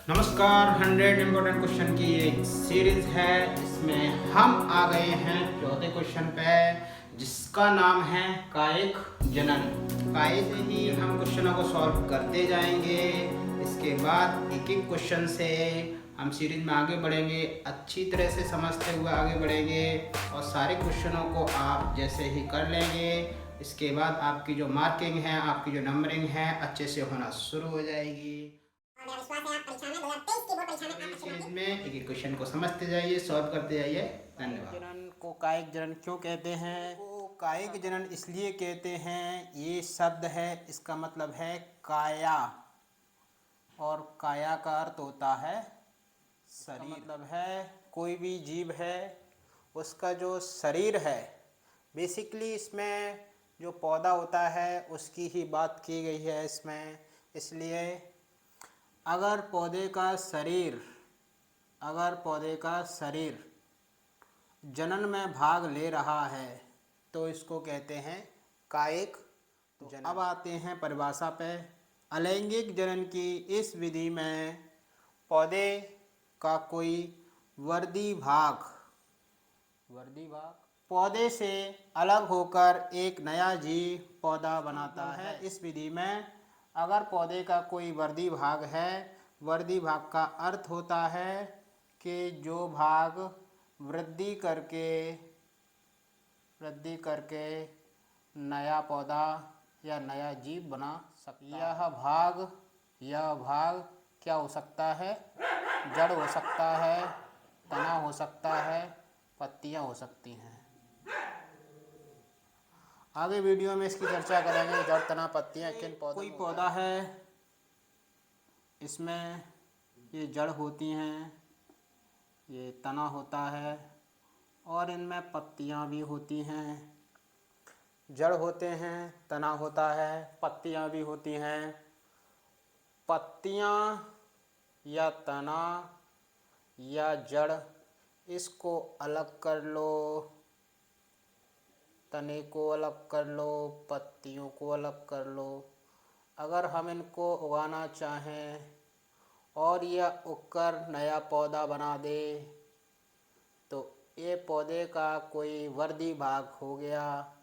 नमस्कार। 100 important question की एक सीरीज है। इसमें हम आ गए हैं चौथे क्वेश्चन पे, जिसका नाम है कायिक जनन। कायिक ही हम क्वेश्चनों को सॉल्व करते जाएंगे। इसके बाद एक एक क्वेश्चन से हम सीरीज में आगे बढ़ेंगे, अच्छी तरह से समझते हुए आगे बढ़ेंगे और सारे क्वेश्चनों को आप जैसे ही कर लेंगे, इसके बाद आपकी जो मार्किंग है, आपकी जो नंबरिंग है, अच्छे से होना शुरू हो जाएगी। मेरा विश्वास है आप परीक्षा में 2023 की बोर्ड परीक्षा में आप अच्छे सीरीज में एक एक क्वेश्चन को समझते जाइए, सॉल्व करते जाइए। धन्यवाद। जनन को कायिक जनन क्यों कहते हैं? को कायिक जनन इसलिए कहते हैं, ये शब्द है, इसका मतलब है काया, और काया का अर्थ होता है शरीर। मतलब है कोई भी जीव है उसका जो शरीर है, बेसिकली इसमें जो पौधा होता है उसकी ही बात की गई है इसमें। इसलिए अगर पौधे का शरीर जनन में भाग ले रहा है तो इसको कहते हैं कायिक जनन। अब आते हैं परिभाषा पे। अलैंगिक जनन की इस विधि में पौधे का कोई वर्दी भाग पौधे से अलग होकर एक नया जीव पौधा बनाता है। इस विधि में अगर पौधे का कोई वर्दी भाग है, वर्दी भाग का अर्थ होता है कि जो भाग वृद्धि करके नया पौधा या नया जीव बना सकता है। यह भाग क्या हो सकता है? जड़ हो सकता है, तना हो सकता है, पत्तियां हो सकती हैं। आगे वीडियो में इसकी चर्चा करेंगे, जड़, तना, पत्तियां किन पौधों। कोई पौधा है, इसमें ये जड़ होती हैं, ये तना होता है और इनमें पत्तियां भी होती हैं। जड़ होते हैं, तना होता है, पत्तियां भी होती हैं। पत्तियां या तना या जड़, इसको अलग कर लो, तने को अलग कर लो, पत्तियों को अलग कर लो। अगर हम इनको उगाना चाहें और यह उगकर नया पौधा बना दे तो ये पौधे का कोई वर्दी भाग हो गया।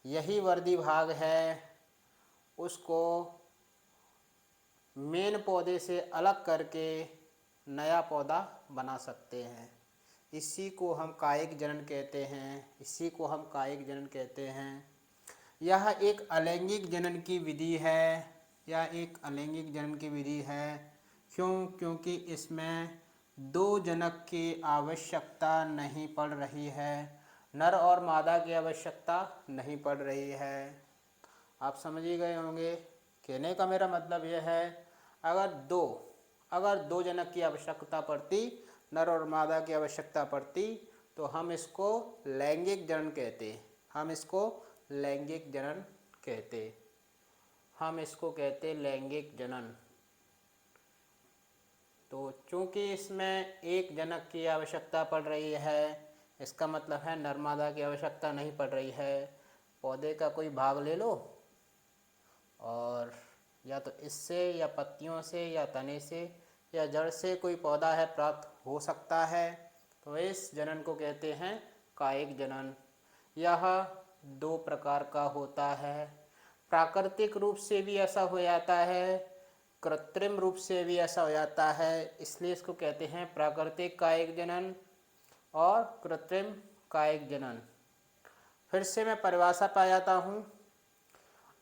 यही वर्दी भाग है, उसको मेन पौधे से अलग करके नया पौधा बना सकते हैं। इसी को हम कायिक जनन कहते हैं। यह एक अलैंगिक जनन की विधि है। क्योंकि इसमें दो जनक की आवश्यकता नहीं पड़ रही है, नर और मादा की आवश्यकता नहीं पड़ रही है। आप समझ ही गए होंगे। कहने का मेरा मतलब यह है, अगर दो जनक की आवश्यकता पड़ती, नर और मादा की आवश्यकता पड़ती, तो हम इसको लैंगिक जनन कहते लैंगिक जनन। तो चूंकि इसमें एक जनक की आवश्यकता पड़ रही है, इसका मतलब है नर मादा की आवश्यकता नहीं पड़ रही है। पौधे का कोई भाग ले लो और या तो इससे या पत्तियों से या तने से या जड़ से कोई पौधा है प्राप्त हो सकता है, तो इस जनन को कहते हैं कायिक जनन। यह दो प्रकार का होता है। प्राकृतिक रूप से भी ऐसा हो जाता है, कृत्रिम रूप से भी ऐसा हो जाता है। इसलिए इसको कहते हैं प्राकृतिक कायिक जनन और कृत्रिम कायिक जनन। फिर से मैं परिभाषा पा जाता हूँ।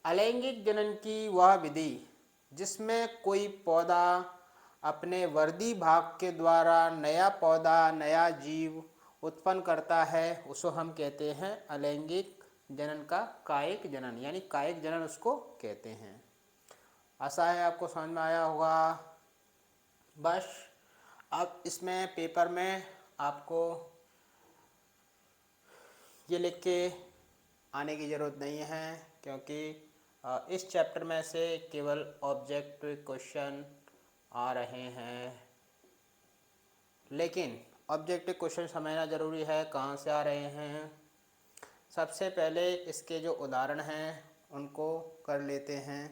अलैंगिक जनन की वह विधि जिसमें कोई पौधा अपने वर्दी भाग के द्वारा नया पौधा, नया जीव उत्पन्न करता है, उसको हम कहते हैं अलैंगिक जनन का कायिक जनन, यानी कायिक जनन उसको कहते हैं। आशा है आपको समझ में आया होगा। बस अब इसमें पेपर में आपको ये लिख के आने की ज़रूरत नहीं है, क्योंकि इस चैप्टर में से केवल ऑब्जेक्टिव क्वेश्चन आ रहे हैं। लेकिन ऑब्जेक्टिव क्वेश्चन समझना ज़रूरी है, कहाँ से आ रहे हैं। सबसे पहले इसके जो उदाहरण हैं उनको कर लेते हैं।